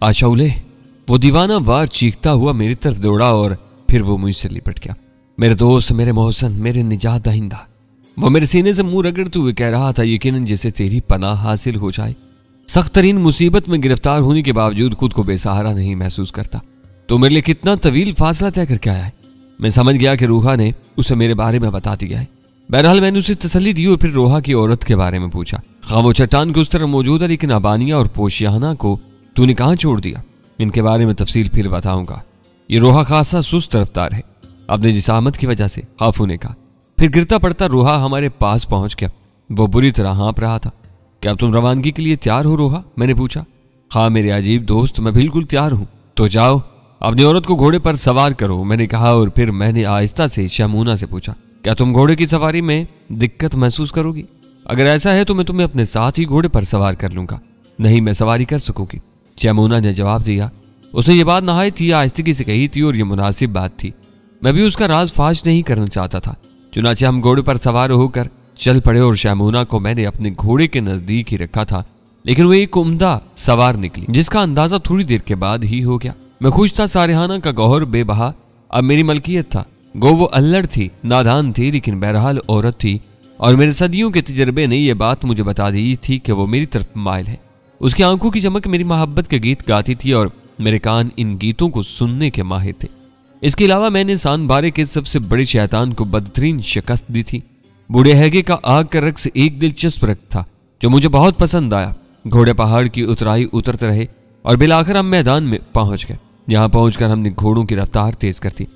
आशौले। वो दीवाना वार चीखता हुआ मेरी तरफ दौड़ा और फिर वो मुझसे लिपट गया। मेरे दोस्त, मेरे मोहसन, मेरे निजात दहिंदा। वो मेरे सीने से मुंह रगड़ते हुए कह रहा था, यकीनन जैसे तेरी पनाह हासिल हो जाए। सख्त तरीन मुसीबत में गिरफ्तार होने के बावजूद खुद को बेसहारा नहीं महसूस करता। तो मेरे लिए कितना तवील फासला तय करके आया है। मैं समझ गया कि रूहा ने उसे मेरे बारे में बता दिया है। बहरहाल मैंने उसे तसल्ली दी और फिर रोहा की औरत के बारे में पूछा। हाँ, वो चट्टान के उस तरह मौजूद है, लेकिन अबानिया और पोशियाना को तूने कहाँ छोड़ दिया? इनके बारे में तफसील फिर बताऊंगा। ये रोहा खासा सुस्त रफ्तार है अपने जिसामत की वजह से, हाफू ने कहा। फिर गिरता पड़ता रोहा हमारे पास पहुंच गया। वो बुरी तरह हाँप रहा था। क्या अब तुम रवानगी के लिए तैयार हो रोहा? मैंने पूछा। हाँ मेरे अजीब दोस्त, मैं बिल्कुल तैयार हूँ। तो जाओ अपनी औरत को घोड़े पर सवार करो, मैंने कहा। और फिर मैंने आहिस्ता से शमूना से पूछा, क्या तुम घोड़े की सवारी में दिक्कत महसूस करोगी? अगर ऐसा है तो मैं तुम्हें अपने साथ ही घोड़े पर सवार कर लूंगा। नहीं, मैं सवारी कर सकूंगी, शमूना ने जवाब दिया। उसने ये बात नहायत ही आहिस्तगी से कही थी और ये मुनासिब बात थी। मैं भी उसका राज फाश नहीं करना चाहता था। चुनाचे हम घोड़े पर सवार होकर चल पड़े और शमूना को मैंने अपने घोड़े के नजदीक ही रखा था, लेकिन वो एक उम्दा सवार निकली जिसका अंदाजा थोड़ी देर के बाद ही हो गया। मैं खुश था। सारेहाना का गौहर बेबहा अब मेरी मलकियत था। गो वो अल्लड़ थी, नादान थी, लेकिन बहरहाल औरत थी और मेरे सदियों के तजर्बे ने यह बात मुझे बता दी थी कि वो मेरी तरफ माइल है। उसकी आंखों की चमक मेरी मोहब्बत के गीत गाती थी और मेरे कान इन गीतों को सुनने के माहिर थे। इसके अलावा मैंने सानबारे के सबसे बड़े शैतान को बदतरीन शिकस्त दी थी। बूढ़े हैगे का आग का रक्स एक दिलचस्प रक्त था जो मुझे बहुत पसंद आया। घोड़े पहाड़ की उतराई उतरते रहे और बिलाखिर हम मैदान में पहुंच गए। यहाँ पहुंचकर हमने घोड़ों की रफ्तार तेज कर दी।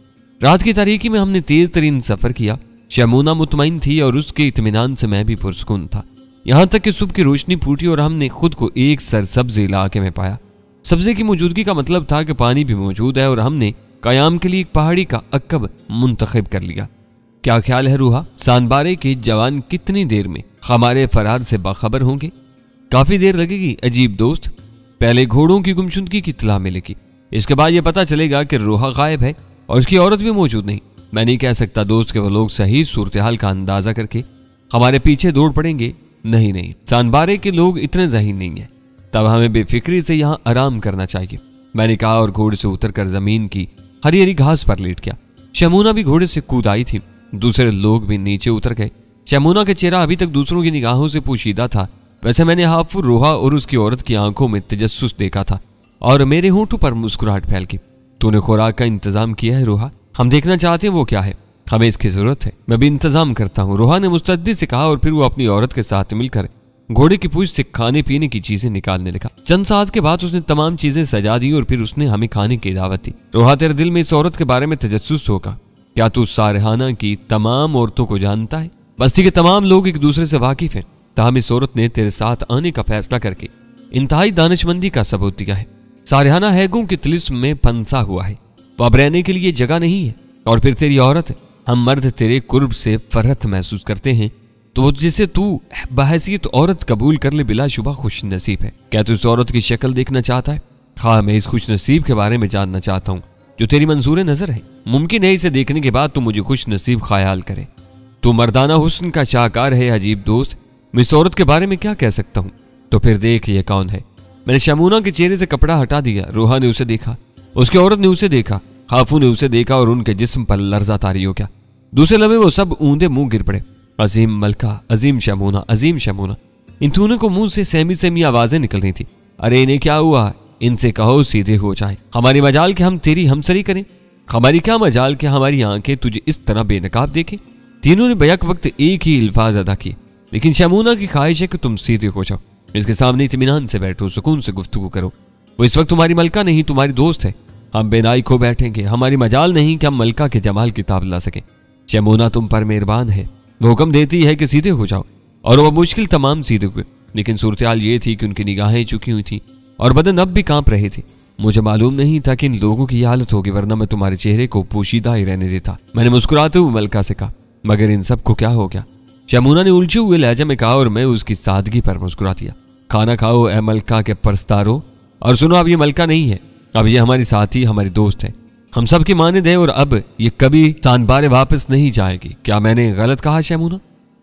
रात की तारीकी में हमने तेज तरीन सफर किया। शमूना मुतमईन थी और उसके इत्मीनान से मैं भी पुरसुकून था। यहाँ तक कि सुबह की रोशनी फूटी और हमने खुद को एक सरसब्ज इलाके में पाया। सब्जे की मौजूदगी का मतलब था कि पानी भी मौजूद है और हमने कयाम के लिए एक पहाड़ी का अक्कब मुंतखब कर लिया। क्या ख्याल है रूहा, सानबारे के जवान कितनी देर में हमारे फरार से बाखबर होंगे? काफी देर लगेगी अजीब दोस्त। पहले घोड़ों की गुमशुदगी की इत्तला मिलेगी, इसके बाद यह पता चलेगा कि रोहा गायब है और उसकी औरत भी मौजूद नहीं। मैं नहीं कह सकता दोस्त कि वो लोग सही सूरत हाल का अंदाजा करके हमारे पीछे दौड़ पड़ेंगे। नहीं नहीं, सानबारे के लोग इतने ज़हीन नहीं है। तब हमें बेफिक्री से यहाँ आराम करना चाहिए, मैंने कहा और घोड़े से उतरकर जमीन की हरी हरी घास पर लेट गया। शमूना भी घोड़े से कूद आई थी। दूसरे लोग भी नीचे उतर गए। शमूना का चेहरा अभी तक दूसरों की निगाहों से पोशीदा था। वैसे मैंने हाफुर रोहा और उसकी औरत की आंखों में तजस्सुस देखा था और मेरे होंठों पर मुस्कुराहट फैल गई। तूने खुराक का इंतजाम किया है रोहा? हम देखना चाहते हैं वो क्या है, हमें इसकी जरूरत है। मैं भी इंतजाम करता हूँ, रोहा ने मुस्तद्दी से कहा और फिर वो अपनी औरत के साथ मिलकर घोड़े की पूंछ से खाने पीने की चीजें निकालने लगा। चंद साथ के बाद उसने तमाम चीजें सजा दी और फिर उसने हमें खाने की दावत दी। रोहा, तेरे दिल में इस औरत के बारे में तजस्सुस होगा। क्या तू सारेहाना की तमाम औरतों को जानता है? बस्ती के तमाम लोग एक दूसरे से वाकिफ हैं। ताहम इस औरत ने तेरे साथ आने का फैसला करके इंतहाई दानिशमंदी का सबूत दिया है। सारेहाना हैगों की तिलिस्म में फंसा हुआ है, वो अब रहने के लिए जगह नहीं है। और फिर तेरी औरत, हम मर्द तेरे कुर्ब से फरहत महसूस करते हैं, तो वो जिसे तू बहैसियत औरत कबूल कर ले बिलाशुबा खुश नसीब है। क्या तू इस औरत की शक्ल देखना चाहता है? हाँ, मैं इस खुश नसीब के बारे में जानना चाहता हूँ जो तेरी मंजूर नजर है। मुमकिन है इसे देखने के बाद तू मुझे खुश नसीब ख्याल करे। तू मर्दाना हुस्न का शाहकार है अजीब दोस्त। मैं इस औरत के बारे में क्या कह सकता हूँ? तो फिर देख ये कौन है। मैंने शमूना के चेहरे से कपड़ा हटा दिया। रोहा ने उसे देखा, उसकी औरत ने उसे देखा, हाफू ने उसे देखा और उनके जिस्म पर लर्जा तारी हो गया। दूसरे लम्हे वो सब ऊंधे मुंह गिर पड़े। अजीम मलका, अजीम शमूना, अजीम शमूना। इन दोनों को मुंह से सहमी सहमी आवाजें निकल रही थी। अरे इन्हें क्या हुआ? इनसे कहो सीधे हो जाए। हमारी मजाल के हम तेरी हमसरी करें? हमारी क्या मजाल के हमारी आंखें तुझे इस तरह बेनकाब देखें? तीनों ने बैक वक्त एक ही अल्फाज अदा किए, लेकिन शमूना की ख्वाहिश है कि तुम सीधे हो जाओ, इसके सामने इत्मीनान से बैठो, सुकून से गुफ्तगू करो। वो इस वक्त तुम्हारी मलका नहीं, तुम्हारी दोस्त है। हम बेनाई खो बैठेंगे। हमारी मजाल नहीं कि हम मलका के जमाल की ताब ला सकें। शमूना तुम पर मेहरबान है, वो हुक्म देती है कि सीधे हो जाओ, और वह मुश्किल तमाम सीधे हुए। लेकिन सूरत हाल ये थी कि उनकी निगाहें झुकी हुई थी और बदन अब भी कांप रहे थे। मुझे मालूम नहीं था कि इन लोगों की यह हालत होगी, वरना मैं तुम्हारे चेहरे को पोशीदा ही रहने देता। मैंने मुस्कुराते हुए मलका से कहा, मगर इन सब को क्या हो गया? शमूना ने उलझे हुए लहजे में कहा और मैं उसकी सादगी पर मुस्कुरा दिया। खाना खाओ ए मलका के परस्तारो, और सुनो, अब ये मलका नहीं है, अब ये हमारी साथी, हमारी दोस्त है। हम सब की मानिद है और अब ये कभी सानबारे वापस नहीं जाएगी। क्या मैंने गलत कहा शमूना?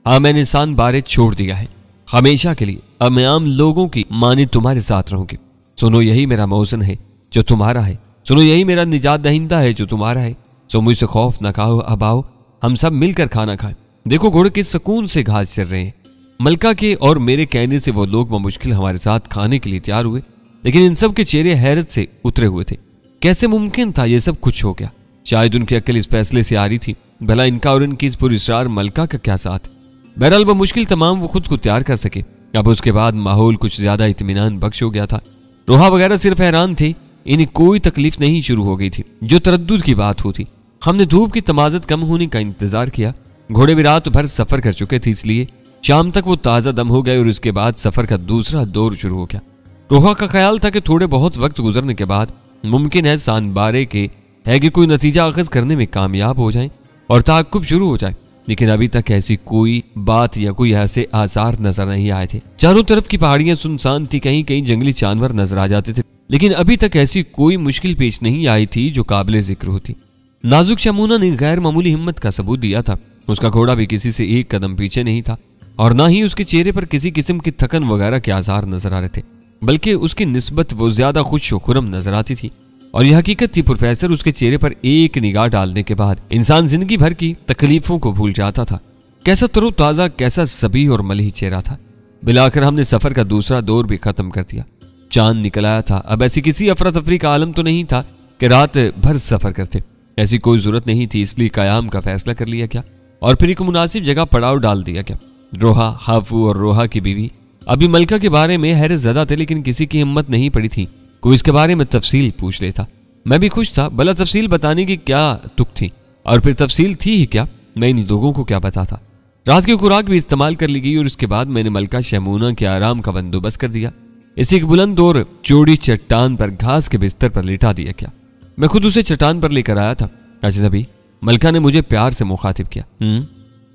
हाँ, मैंने सानबारे छोड़ दिया है हमेशा के लिए। अब मैं आम लोगों की मानिद तुम्हारे साथ रहूंगी। सुनो यही मेरा मोहसिन है जो तुम्हारा है, सुनो यही मेरा निजात दहिंदा है जो तुम्हारा है। सो मुझसे खौफ न खाओ, अब आओ हम सब मिलकर खाना खाएं। देखो घोड़े किस सुकून से घास चर रहे हैं। मलका के और मेरे कहने से वो लोग मुश्किल हमारे साथ खाने के लिए तैयार हुए, लेकिन इन सब के चेहरे हैरत से उतरे हुए थे। कैसे मुमकिन था ये सब कुछ हो गया? शायद उनकी अक्ल इस फैसले से आ रही थी, भला इनका और इनकी इस पुरस्कार मलका का क्या साथ। बहरहाल मुश्किल तमाम वो खुद को तैयार कर सके। अब उसके बाद माहौल कुछ ज्यादा इत्मीनान बख्श हो गया था। रोहा वगैरह सिर्फ हैरान थे, इन्हें कोई तकलीफ नहीं शुरू हो गई थी जो तरद्दुद की बात होती। हमने धूप की तमाजत कम होने का इंतजार किया। घोड़े भी रात भर सफर कर चुके थे, इसलिए शाम तक वो ताजा दम हो गए और उसके बाद सफर का दूसरा दौर शुरू हो गया। रोहा का ख्याल था कि थोड़े बहुत वक्त गुजरने के बाद मुमकिन है सानबारे के है कि कोई नतीजा अखज़ करने में कामयाब हो जाए और ताक़ुब शुरू हो जाए, लेकिन अभी तक ऐसी कोई बात या कोई ऐसे आसार नजर नहीं आए थे। चारों तरफ की पहाड़ियां सुनसान थी, कहीं कहीं जंगली जानवर नजर आ जाते थे, लेकिन अभी तक ऐसी कोई मुश्किल पेश नहीं आई थी जो काबिल जिक्र होती। नाजुक शमूना ने गैर मामूली हिम्मत का सबूत दिया था। उसका घोड़ा भी किसी से एक कदम पीछे नहीं था और ना ही उसके चेहरे पर किसी किस्म की थकन वगैरह के आसार नजर आ रहे थे, बल्कि उसकी निस्बत वो ज्यादा खुश व खुरम नजर आती थी। और यह हकीकत थी प्रोफेसर उसके चेहरे पर एक निगाह डालने के बाद इंसान जिंदगी भर की तकलीफों को भूल जाता था। कैसा तरोताजा, कैसा सभी और मलही चेहरा था। बिलाकर हमने सफर का दूसरा दौर भी खत्म कर दिया। चांद निकल आया था। अब ऐसी किसी अफरा तफरी का आलम तो नहीं था कि रात भर सफर करते, ऐसी कोई जरूरत नहीं थी, इसलिए कयाम का फैसला कर लिया गया और फिर एक मुनासिब जगह पड़ाव डाल दिया गया। रोहा, हाफू और रोहा की बीवी अभी मलका के बारे में हैरत ज़्यादा थे, लेकिन किसी की हिम्मत नहीं पड़ी थी कोई इसके बारे में तफसील पूछ लेता। मैं भी खुश था, भला तफसील बताने की क्या तुक थी, और फिर तफसील थी ही क्या, मैं इन लोगों को क्या बताता। रात की खुराक भी इस्तेमाल कर ली गई और उसके बाद मैंने मलका शमूना के आराम का बंदोबस्त कर दिया। इसे एक बुलंद और चौड़ी चट्टान पर घास के बिस्तर पर लिटा दिया क्या। मैं खुद उसे चट्टान पर लेकर आया था। अजनबी, मलका ने मुझे प्यार से मुखातिब किया।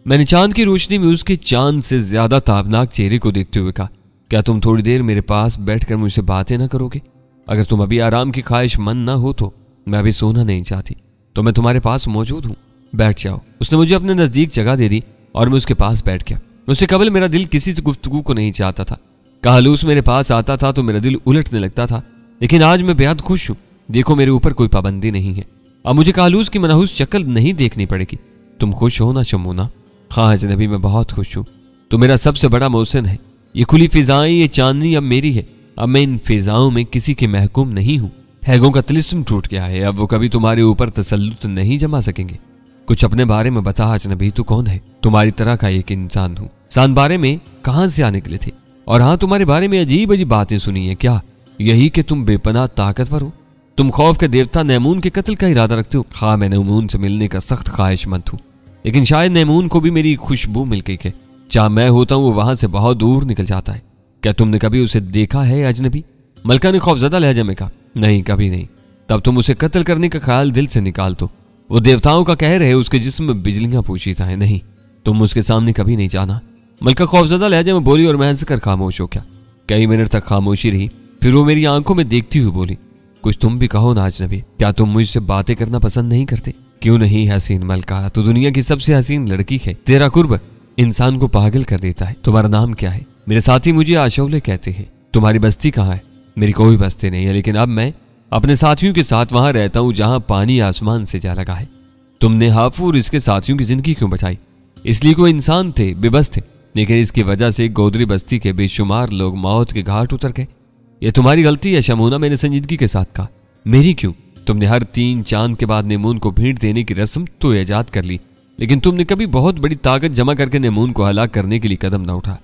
मैंने चांद की रोशनी में उसके चांद से ज्यादा ताबनाक चेहरे को देखते हुए कहा, क्या तुम थोड़ी देर मेरे पास बैठकर मुझसे बातें ना करोगे? अगर तुम अभी आराम की ख्वाहिशमंद ना हो तो मैं अभी सोना नहीं चाहती, तो मैं तुम्हारे पास मौजूद हूँ, बैठ जाओ। उसने मुझे अपने नजदीक जगह दे दी और मैं उसके पास बैठ गया। उससे कबल मेरा दिल किसी से गुफ्तगू को नहीं चाहता था। कहलूस मेरे पास आता था तो मेरा दिल उलटने लगता था, लेकिन आज मैं बेहद खुश हूँ। देखो मेरे ऊपर कोई पाबंदी नहीं है, अब मुझे कहलूस की मनहूस शक्ल नहीं देखनी पड़ेगी। तुम खुश हो ना शमूना? हाँ अजनबी, मैं बहुत खुश हूँ। तो मेरा सबसे बड़ा मोहसिन है। ये खुली फिजाएं, ये चांदनी अब मेरी है। अब मैं इन फिजाओं में किसी के महकूम नहीं हूँ। हैगों का तिलिस्म टूट गया है, अब वो कभी तुम्हारे ऊपर तसल्लुत नहीं जमा सकेंगे। कुछ अपने बारे में बता अजनबी, तू कौन है? तुम्हारी तरह का एक इंसान हूँ। सान बारे में कहाँ से आने निकले थे? और हाँ, तुम्हारे बारे में अजीब अजीब बातें सुनी है। क्या यही कि तुम बेपनाह ताकतवर हो? तुम खौफ के देवता नैमून के कत्ल का इरादा रखते हो? हाँ, मैं नैमून से मिलने का सख्त ख्वाहिशमंद हूँ, लेकिन शायद नैमून को भी मेरी खुशबू मिल गई है। जहाँ मैं होता हूँ वो वहां से बहुत दूर निकल जाता है। क्या तुमने कभी उसे देखा है अजनबी? मलका ने खौफजदा लहजे में कहा, नहीं, कभी नहीं। तब तुम उसे कत्ल करने का ख्याल दिल से निकाल दो। वो देवताओं का कहर है, उसके जिस्म में बिजलियां पोशीदा है। नहीं, तुम उसके सामने कभी नहीं जाना। मलका खौफजदा लहजे में बोली और मैं हंसकर खामोश हो गया। कई मिनट तक खामोशी रही, फिर वो मेरी आंखों में देखती हुई बोली, कुछ तुम भी कहो ना अजनबी। क्या तुम मुझसे बातें करना पसंद नहीं करते? क्यों नहीं हसीन मलका, तू दुनिया की सबसे हसीन लड़की है। तेरा कुर्ब इंसान को पागल कर देता है। तुम्हारा नाम क्या है? मेरे साथी मुझे आशौले कहते हैं। तुम्हारी बस्ती कहाँ है? मेरी कोई बस्ती नहीं है, लेकिन अब मैं अपने साथियों के साथ वहां रहता हूँ जहां पानी आसमान से जा लगा है। तुमने हाफू और इसके साथियों की जिंदगी क्यों बचाई? इसलिए कोई इंसान थे, बेबस थे, लेकिन इसकी वजह से गोदरी बस्ती के बेशुमार लोग मौत के घाट उतर गए। यह तुम्हारी गलती है शमूना, मैंने संजीदगी के साथ कहा। मेरी क्यों? तुमने हर 3 चांद के बाद नेमून को भेंट देने की रस्म तो ईजाद कर ली, लेकिन तुमने कभी बहुत बड़ी ताकत जमा करके नेमून को हलाक करने के लिए कदम न उठा।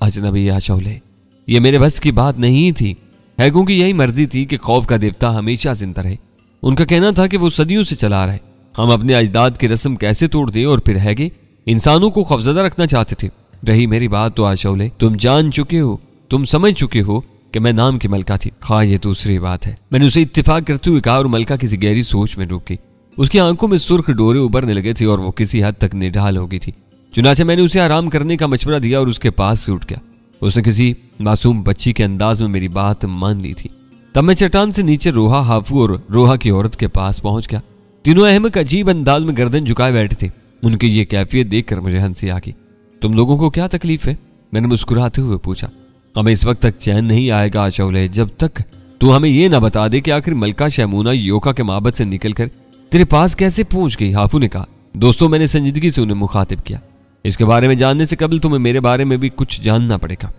अजनबी आशौले, ये मेरे बस की बात नहीं थी। हैगों की यही मर्जी थी कि खौफ का देवता हमेशा जिंदा रहे। उनका कहना था कि वो सदियों से चला रहा है। हम अपने अजदाद की रस्म कैसे तोड़ दें, और फिर हैगे इंसानों को खौफजदा रखना चाहते थे। रही मेरी बात तो आशौले, तुम जान चुके हो, तुम समझ चुके हो कि मैं नाम की मलका थी। हाँ, ये दूसरी बात है। मैंने उसे इत्तेफाक करते हुए कहा और मलका किसी गहरी सोच में डूब गई। उसकी आंखों में सुर्ख डोरे उभरने लगे थे और वो किसी हद तक निढाल हो गई थी। चुनाचे मैंने उसे आराम करने का मशवरा दिया और उसके पास से उठ गया। उसने किसी मासूम बच्ची के अंदाज में मेरी बात मान ली थी। तब मैं चट्टान से नीचे रोहा, हाफू और रोहा की औरत के पास पहुंच गया। तीनों अहमक अजीब अंदाज में गर्दन झुकाए बैठे थे। उनकी ये कैफियत देखकर मुझे हंसी आ गई। तुम लोगों को क्या तकलीफ है? मैंने मुस्कुराते हुए पूछा। हमें इस वक्त तक चैन नहीं आएगा आशौले जब तक तू हमें यह ना बता दे कि आखिर मलका शैमूना योका के माबद से निकलकर तेरे पास कैसे पहुंच गई। हाफू ने कहा। दोस्तों, मैंने संजीदगी से उन्हें मुखातिब किया। इसके बारे में जानने से कबल तुम्हें मेरे बारे में भी कुछ जानना पड़ेगा।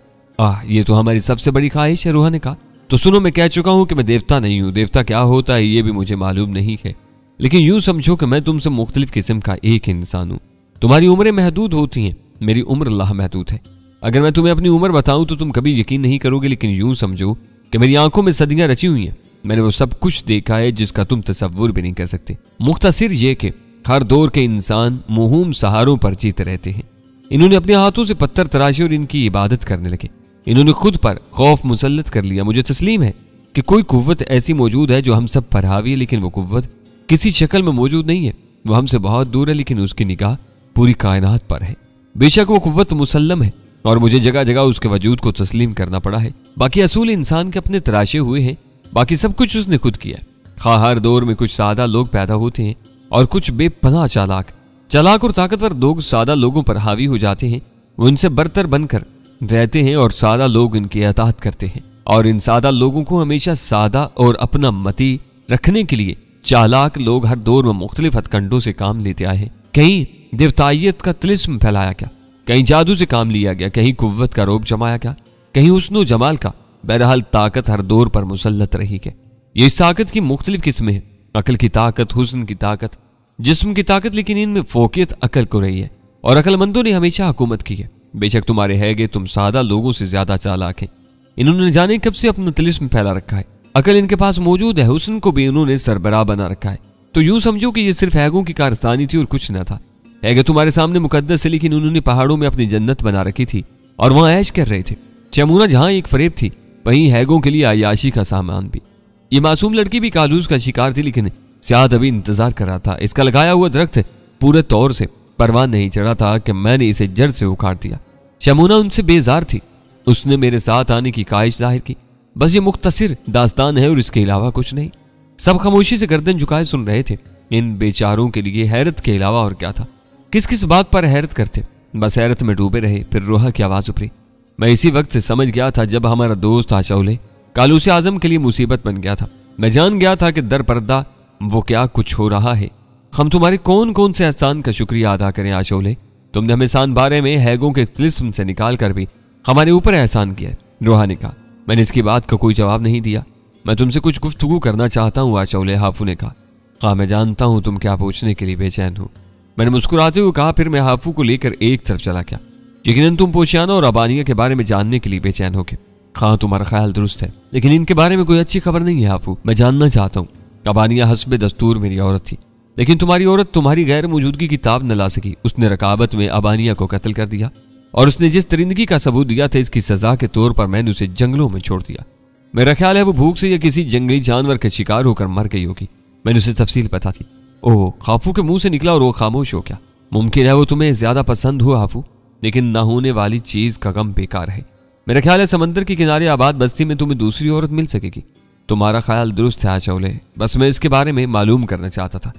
ये तो हमारी सबसे बड़ी ख्वाहिश है, रूहा ने कहा। तो सुनो, मैं कह चुका हूं कि मैं देवता नहीं हूं। देवता क्या होता है ये भी मुझे मालूम नहीं है, लेकिन यूं समझो कि मैं तुमसे मुख्तलिफ किस्म का एक इंसान हूं। तुम्हारी उम्रें महदूद होती हैं, मेरी उम्र लामहदूद है। अगर मैं तुम्हें अपनी उम्र बताऊं तो तुम कभी यकीन नहीं करोगे, लेकिन यूं समझो कि मेरी आंखों में सदियां रची हुई हैं। मैंने वो सब कुछ देखा है जिसका तुम तसव्वुर भी नहीं कर सकते। मुख्तसिर ये कि हर दौर के इंसान मुहूम सहारों पर जीते रहते हैं। इन्होंने अपने हाथों से पत्थर तराशे और इनकी इबादत करने लगे। इन्होंने खुद पर खौफ मुसल्लत कर लिया। मुझे तस्लीम है कि कोई कुव्वत ऐसी मौजूद है जो हम सब पर हावी है, लेकिन वो कुव्वत किसी शक्ल में मौजूद नहीं है। वो हमसे बहुत दूर है, लेकिन उसकी निगाह पूरी कायनात पर है। बेशक वो कुव्वत मुसल्लम है और मुझे जगह जगह उसके वजूद को तस्लीम करना पड़ा है। बाकी असूल इंसान के अपने तराशे हुए हैं, बाकी सब कुछ उसने खुद किया। हर दौर में कुछ सादा लोग पैदा होते हैं और कुछ बेपनाह चालाक और ताकतवर लोग सादा लोगों पर हावी हो जाते हैं। वो इनसे बरतर बनकर रहते हैं और सादा लोग इनकी अताअत करते हैं। और इन सादा लोगों को हमेशा सादा और अपना मती रखने के लिए चालाक लोग हर दौर में मुख्तलिफ हथकंडों से काम लेते आए हैं। कहीं देवताइयत का तिलिस्म फैलाया गया, कहीं जादू से काम लिया गया, कहीं कुव्वत का रोब जमाया गया, कहीं हुस्न जमाल का। बहरहाल ताकत हर दौर पर मुसल्लत रही है। ये इस ताकत की मुख्तलिफ किस्में हैं। अकल की ताकत, हुस्न की ताकत, जिस्म की ताकत, लेकिन इनमें फोकियत अकल को रही है और अकलमंदों ने हमेशा हुकूमत की है। बेशक तुम्हारे हैगे तुम सादा लोगों से ज्यादा चालाक हैं। इन्होंने जाने कब से अपना तिलिस्म फैला रखा है। अकल इनके पास मौजूद है, हुस्न को भी इन्होंने सरबराह बना रखा है। तो यूं समझो कि ये सिर्फ हैगों की कारस्तानी थी और कुछ न था। हैगे तुम्हारे सामने मुकद्दस है, लेकिन उन्होंने पहाड़ों में अपनी जन्नत बना रखी थी और वहां ऐश कर रहे थे। शैमूना जहां एक फरेब थी, वहीं हैगों के लिए अयाशी का सामान भी। ये मासूम लड़की भी कालूस का शिकार थी, लेकिन सियाद अभी इंतजार कर रहा था। इसका लगाया हुआ दरख्त पूरे तौर से परवान नहीं चढ़ा था कि मैंने इसे जड़ से उखाड़ दिया। शैमूना उनसे बेजार थी। उसने मेरे साथ आने की ख्वाहिश जाहिर की। बस ये मुख्तसिर दास्तान है और इसके अलावा कुछ नहीं। सब खामोशी से गर्दन झुकाए सुन रहे थे। इन बेचारों के लिए हैरत के अलावा और क्या था। किस किस बात पर हैरत करते, बस हैरत में डूबे रहे। फिर रूहा की आवाज उभरी। मैं इसी वक्त से समझ गया था जब हमारा दोस्त आशौले कालूस आजम के लिए मुसीबत बन गया था। मैं जान गया था कि दर पर्दा वो क्या कुछ हो रहा है। हम तुम्हारे कौन कौन से एहसान का शुक्रिया अदा करें आशौले। तुमने हमें सान बारे में हैगों के तिलिस्म से निकाल कर भी हमारे ऊपर एहसान किया है, रूहा ने कहा। मैंने इसकी बात का कोई जवाब नहीं दिया। मैं तुमसे कुछ गुफ्तगू करना चाहता हूँ आशौले, हाफू ने कहा। हाँ, मैं जानता हूँ तुम क्या पूछने के लिए बेचैन हो, मैंने मुस्कुराते हुए कहा। फिर मैं हाफू को लेकर एक तरफ चला गया। यकीनन तुम पोशियाना और अबानिया के बारे में जानने के लिए बेचैन हो गए। हाँ, तुम्हारा ख्याल दुरुस्त है, लेकिन इनके बारे में कोई अच्छी खबर नहीं है हाफू। मैं जानना चाहता हूँ। अबानिया हस्बे दस्तूर मेरी औरत थी, लेकिन तुम्हारी औरत तुम्हारी गैर मौजूदगी की ताब न ला सकी। उसने रकाबत में अबानिया को कत्ल कर दिया और उसने जिस दरिंदगी का सबूत दिया था, इसकी सजा के तौर पर मैंने उसे जंगलों में छोड़ दिया। मेरा ख्याल है वो भूख से या किसी जंगली जानवर के शिकार होकर मर गई होगी। मैंने उसे तफसील पता थी। ओह, हाफू के मुंह से निकला और वो खामोश हो गया। मुमकिन है वो तुम्हें ज्यादा पसंद हो हाफू, लेकिन ना होने वाली चीज का गम बेकार है। मेरा ख्याल है समंदर के किनारे आबाद बस्ती में तुम्हें दूसरी औरत मिल सकेगी। तुम्हारा ख्याल दुरुस्त है आशौले, बस मैं इसके बारे में मालूम करना चाहता था।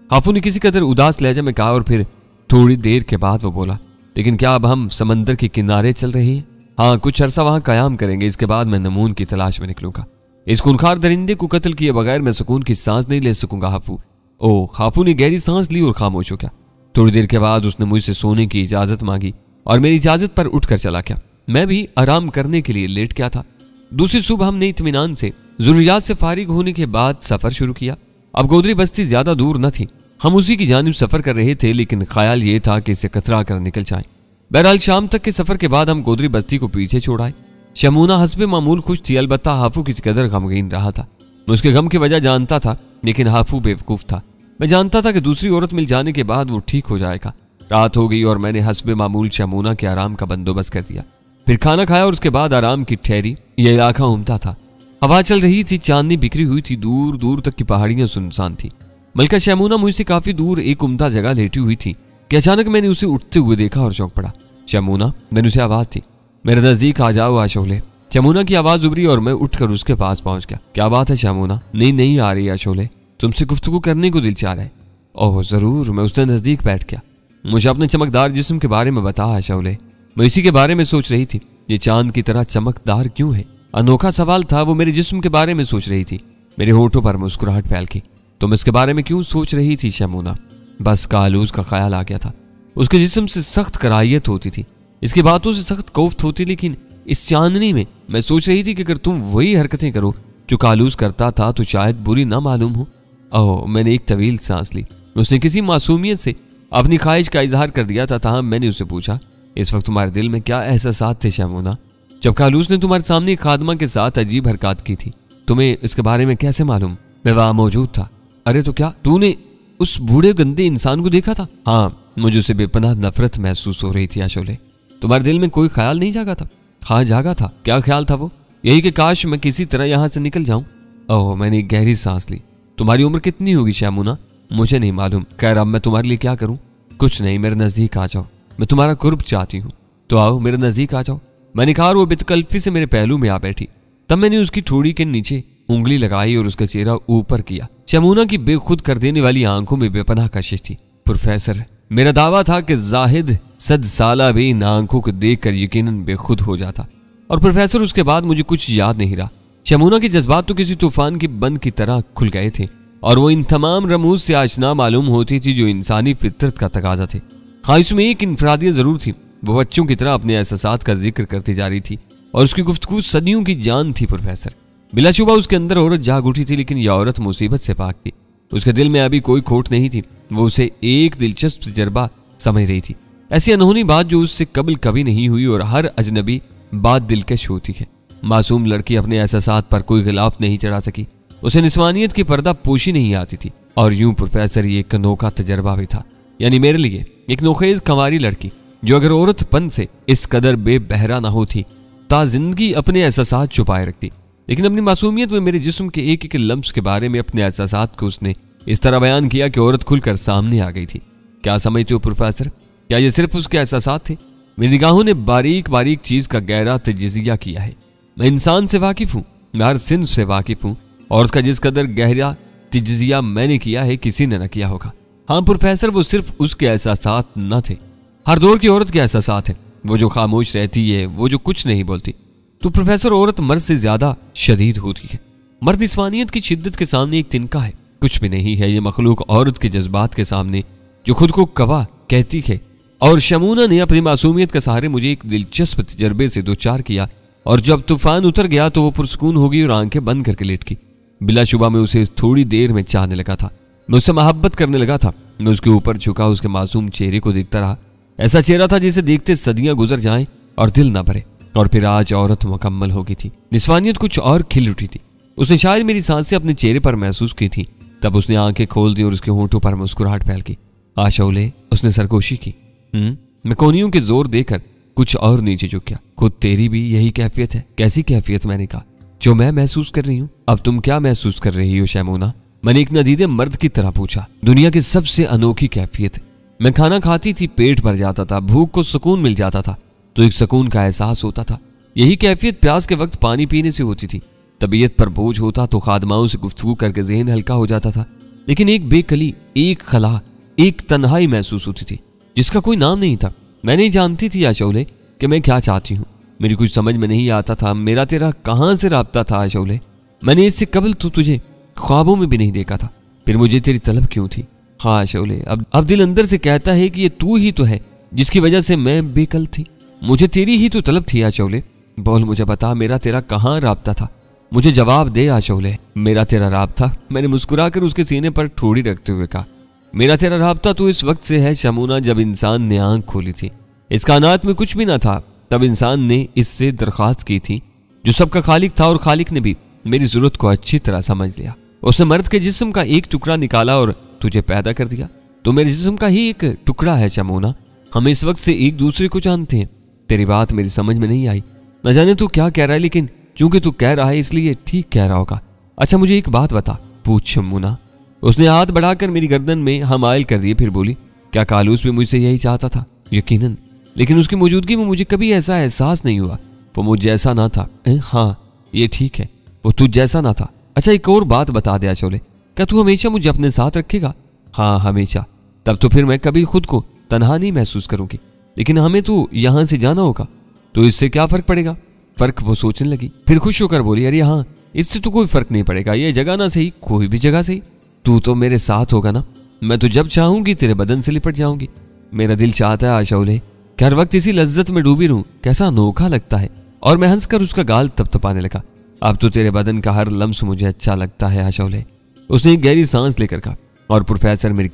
हाफू ने किसी कदर उदास लहजे में कहा और फिर थोड़ी देर के बाद वो बोला, लेकिन क्या अब हम समंदर के किनारे चल रहे हैं? हाँ, कुछ अरसा वहां कयाम करेंगे। इसके बाद मैं नमून की तलाश में निकलूंगा। इस खूंखार दरिंदे को कत्ल किए बगैर मैं सुकून की सांस नहीं ले सकूंगा हाफू। ओह, हाफू ने गहरी सांस ली और खामोश हो गया। थोड़ी देर के बाद उसने मुझसे सोने की इजाजत मांगी और मेरी इजाजत पर उठकर चला गया। मैं भी आराम करने के लिए लेट गया था। दूसरी सुबह हमने इत्मीनान से जरूरियात से फारिग होने के बाद सफर शुरू किया। अब गोदरी बस्ती ज्यादा दूर न थी। हम उसी की जानिब सफर कर रहे थे, लेकिन ख्याल ये था कि इसे कतरा कर निकल जाएं। बहरहाल शाम तक के सफर के बाद हम गोदरी बस्ती को पीछे छोड़ आए। शमूना हस्बे मामूल खुश थी, अलबत्ता हाफू किसी कदर गमगीन रहा था। मैं उसके गम की वजह जानता था, लेकिन हाफू बेवकूफ था। मैं जानता था कि दूसरी औरत मिल जाने के बाद वो ठीक हो जाएगा। रात हो गई और मैंने हस्बे मामूल शमूना के आराम का बंदोबस्त कर दिया। फिर खाना खाया और उसके बाद आराम की ठहरी। यह इलाका उमदा था, हवा चल रही थी, चांदनी बिखरी हुई थी, दूर दूर तक की पहाड़ियां सुनसान थी। मलका शमूना मुझसे काफी दूर एक उम्दा जगह लेटी हुई थी कि अचानक मैंने उसे उठते हुए देखा और चौंक पड़ा। शमूना, मैंने उसे आवाज दी, मेरे नजदीक आ जाओ आशौले। शमूना की आवाज उभरी और मैं उठकर उसके पास पहुंच गया। क्या बात है शमूना? नहीं आ रही आशौले, तुमसे गुफ्तगू करने को दिल चाह रहा है। ओह जरूर, मैं उसके नजदीक बैठ गया। मुझे अपने चमकदार जिस्म के बारे में बता आशौले। मैं इसी के बारे में सोच रही थी। ये चांद की तरह चमकदार क्यों है? अनोखा सवाल था। वो मेरे जिस्म के बारे में सोच रही थी। मेरे होठों पर मुस्कुराहट फैल गई। तुम इसके बारे में क्यों सोच रही थी शमूना? बस कालूस का ख्याल आ गया था। उसके जिस्म से सख्त कराहियत होती थी, इसकी बातों से सख्त कोफ्त होती, लेकिन इस चांदनी में मैं सोच रही थी कि अगर तुम वही हरकतें करो जो कालूस करता था तो शायद बुरी ना मालूम हो। ओह, मैंने एक तवील सांस ली। उसने किसी मासूमियत से अपनी ख्वाहिश का इजहार कर दिया था। ताहम मैंने उससे पूछा, इस वक्त तुम्हारे दिल में क्या एहसासात थे शमूना? जब कालूस ने तुम्हारे सामने खादमा के साथ अजीब हरकत की थी, तुम्हें इसके बारे में कैसे मालूम? मैं वहां मौजूद था। अरे तो क्या तूने उस बूढ़े गंदे इंसान को देखा था? हाँ, मुझे उससे बेपनाह नफरत महसूस हो रही थी आशोले। तुम्हारे दिल में कोई ख्याल नहीं जागा था? हाँ जागा था। क्या ख्याल था वो? यही कि काश मैं किसी तरह यहाँ से निकल जाऊं। ओह, मैंने एक गहरी सांस ली। तुम्हारी उम्र कितनी होगी शमूना? मुझे नहीं मालूम। खैर, अब मैं तुम्हारे लिए क्या करूं? कुछ नहीं, मेरे नजदीक आ जाओ। मैं तुम्हारा कुर्ब चाहती हूँ। तो आओ, मेरे नजदीक आ जाओ। मैंने कहा और वो बेतकल्फी से मेरे पहलू में आ बैठी। तब मैंने उसकी ठोड़ी के नीचे उंगली लगाई और उसका चेहरा ऊपर किया। शमूना की बेखुद कर देने वाली आंखों में बेपनाह कशिश थी। प्रोफेसर, मेरा दावा था कि जाहिद सद साला भी इन आंखों को देखकर यकीनन बेखुद हो जाता। और प्रोफेसर, उसके बाद मुझे कुछ याद नहीं रहा। शमूना के जज्बात तो किसी तूफान की बंद की तरह खुल गए थे और वो इन तमाम रमूज से आशना मालूम होती थी जो इंसानी फितरत का तकाजा थे। हाँ, इसमें एक इनफरादियत जरूर थी। वो बच्चों की तरह अपने एहसासात का जिक्र करती जा रही थी और उसकी गुफ्तगू सदियों की जान थी। प्रोफेसर, बिलाशुबा उसके अंदर औरत जाग उठी थी, लेकिन यह औरत मुसीबत से पाक थी। उसके दिल में अभी कोई खोट नहीं थी। वो उसे एक दिलचस्प तजर्बा समझ रही थी, ऐसी अनहोनी बात जो उससे कबल कभी नहीं हुई और हर अजनबी बात दिलकश होती है। मासूम लड़की अपने एहसासात पर कोई गिलाफ नहीं चढ़ा सकी। उसे निस्वानियत की पर्दा पोशी नहीं आती थी। और यूं प्रोफेसर, ये एक अनोखा तजर्बा भी था, यानी मेरे लिए एक नोखेज कंवारी लड़की जो अगर औरतपन से इस कदर बेबहरा ना होती ता जिंदगी अपने एहसासात छुपाए रखती, लेकिन अपनी मासूमियत में मेरे जिस्म के एक एक लम्स के बारे में अपने एहसासात को उसने इस तरह बयान किया कि औरत खुलकर सामने आ गई थी। क्या समझते हो प्रोफेसर? क्या ये सिर्फ उसके एहसासात थे? मेरी निगाहों ने बारीक बारीक चीज का गहरा तजिजिया किया है। मैं इंसान से वाकिफ हूँ, मैं हर सिंह से वाकिफ हूँ। औरत का जिस कदर गहरा तजिजिया मैंने किया है किसी ने न किया होगा। हाँ प्रोफेसर, वो सिर्फ उसके एहसासात न थे, हर दौर की औरत के एहसासात हैं। वो जो खामोश रहती है, वो जो कुछ नहीं बोलती। तो प्रोफेसर, औरत मर्द से ज्यादा शदीद होती है। मर्द निस्वानियत की शिद्दत के सामने एक तिनका है, कुछ भी नहीं है। ये मखलूक औरत के जज्बात के सामने जो खुद को कवा कहती है। और शमूना ने अपनी मासूमियत के सहारे मुझे एक दिलचस्प तजर्बे से दो चार किया और जब तूफान उतर गया तो वो पुरसकून हो गई और आंखें बंद करके लेट गई। बिलाशुबा मैं उसे थोड़ी देर में चाहने लगा था, मैं उससे मोहब्बत करने लगा था। मैं उसके ऊपर झुका उसके मासूम चेहरे को देखता रहा। ऐसा चेहरा था जिसे देखते सदियां गुजर जाएं और दिल ना भरे। और फिर आज औरत मुकम्मल हो गई थी, निस्वानियत कुछ और खिल उठी थी। उसने शायद मेरी सांसें अपने चेहरे पर महसूस की थी। तब उसने आंखें खोल दी और उसके होंठों पर मुस्कुराहट फैल गई। आशौले, उसने सरगोशी की। मैं कोनियों के जोर देकर कुछ और नीचे झुक गया। खुद तेरी भी यही कैफियत है? कैसी कैफियत? मैंने कहा, जो मैं महसूस कर रही हूँ। अब तुम क्या महसूस कर रही हो शैमोना? मैंने एक नदीदे मर्द की तरह पूछा। दुनिया की सबसे अनोखी कैफियत। मैं खाना खाती थी, पेट भर जाता था, भूख को सुकून मिल जाता था तो एक सुकून का एहसास होता था। यही कैफियत प्यास के वक्त पानी पीने से होती थी। तबीयत पर बोझ होता तो खादमाओं से गुफ्तगू करके जहन हल्का हो जाता था। लेकिन एक बेकली, एक खला, एक तन्हाई महसूस होती थी जिसका कोई नाम नहीं था। मैं नहीं जानती थी आशौले कि मैं क्या चाहती हूँ। मेरी कुछ समझ में नहीं आता था। मेरा तेरा कहाँ से राब्ता था आशौले? मैंने इससे कबल तो तुझे ख्वाबों में भी नहीं देखा था, फिर मुझे तेरी तलब क्यों थी? हाँ आशौले, अब दिल अंदर से कहता है कि ये तू ही तो है जिसकी वजह से मैं बेकल थी। मुझे तेरी ही तो तलब थी आशौले। बोल, मुझे बता, मेरा तेरा कहाँ राब्ता था? मुझे जवाब दे आशौले। मेरा तेरा राब्ता? मैंने मुस्कुराकर उसके सीने पर ठोड़ी रखते हुए कहा, मेरा तेरा राब्ता तो इस वक्त से है शमूना जब इंसान ने आंख खोली थी। इस कायनात में कुछ भी ना था, तब इंसान ने इससे दरख्वास्त की थी जो सबका खालिक था और खालिक ने भी मेरी जरूरत को अच्छी तरह समझ लिया। उसने मर्द के जिस्म का एक टुकड़ा निकाला और तुझे पैदा कर दिया। तो मेरे जिस्म का ही एक टुकड़ा है शमूना। हम इस वक्त से एक दूसरे को जानते हैं। तेरी बात मेरी समझ में नहीं आई। न जाने तू क्या कह रहा है, लेकिन चूंकि तू कह रहा है इसलिए ठीक कह रहा होगा। अच्छा मुझे एक बात बता। पूछ शमूना। उसने हाथ बढ़ाकर मेरी गर्दन में हमायल कर दिए, फिर बोली, क्या कालूस भी मुझसे यही चाहता था? यकीनन, लेकिन उसकी मौजूदगी में मुझे कभी ऐसा एहसास नहीं हुआ। वो मुझ जैसा ना था। हाँ ये ठीक है, वो तुझ जैसा ना था। अच्छा एक और बात बता दे आशौले, क्या तू हमेशा मुझे अपने साथ रखेगा? हाँ हमेशा। तब तो फिर मैं कभी खुद को तन्हा नहीं महसूस करूंगी, लेकिन हमें तो यहाँ से जाना होगा। तो इससे क्या फर्क पड़ेगा? फर्क वो सोचने लगी, फिर खुश होकर बोली, अरे हाँ, इससे तो कोई फर्क नहीं पड़ेगा, ये जगह ना सही, कोई भी जगह सही, तू तो मेरे साथ होगा ना, मैं तो जब चाहूंगी तेरे बदन से लिपट जाऊंगी। मेरा दिल चाहता है आशौले कि हर वक्त इसी लज्जत में डूबी रहूं, कैसा अनोखा लगता है। और मैं हंसकर उसका गाल तपतपाने लगा। अब तो तेरे बदन का हर लम्स मुझे अच्छा लगता है आशौले। उसने एक गहरी सांस लेकर कहा, और प्रोफेसर मेरी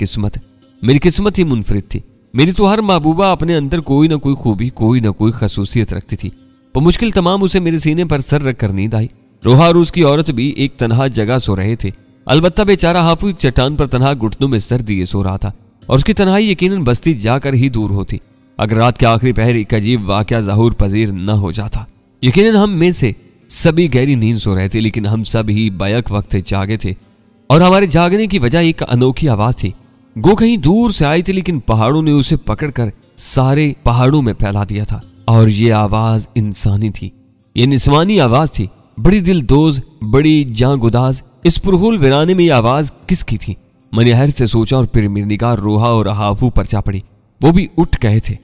किस्मत ही मुनफरिद थी। मेरी तो हर महबूबा अपने अंदर कोई ना कोई खूबी, कोई ना कोई खसूसियत रखती थी। वो मुश्किल तमाम उसे मेरे सीने पर सर रख कर नींद आई। रोहा और उसकी औरत भी एक तनहा जगह सो रहे थे। अलबत्ता बेचारा हाफू एक चट्टान पर तनहा घुटनों में सर दिए सो रहा था, और उसकी तन्हाई यकीनन बस्ती जाकर ही दूर होती अगर रात के आखिरी पहर एक अजीब वाकया ज़हूर पजीर न हो जाता। यकीनन हम में से सभी गहरी नींद सो रहे थे, लेकिन हम सब ही बैक वक्त जागे थे, और हमारे जागने की वजह एक अनोखी आवाज थी। गो कहीं दूर से आई थी, लेकिन पहाड़ों ने उसे पकड़कर सारे पहाड़ों में फैला दिया था। और ये आवाज इंसानी थी, ये निस्वानी आवाज थी, बड़ी दिलदोज, बड़ी जांगुदाज। इस पुरहुल वीराने में ये आवाज किसकी थी? मैंने हैर से सोचा, और फिर मेरी निगाह रोहा और हाफू पर जा पड़ी। वो भी उठ गए थे।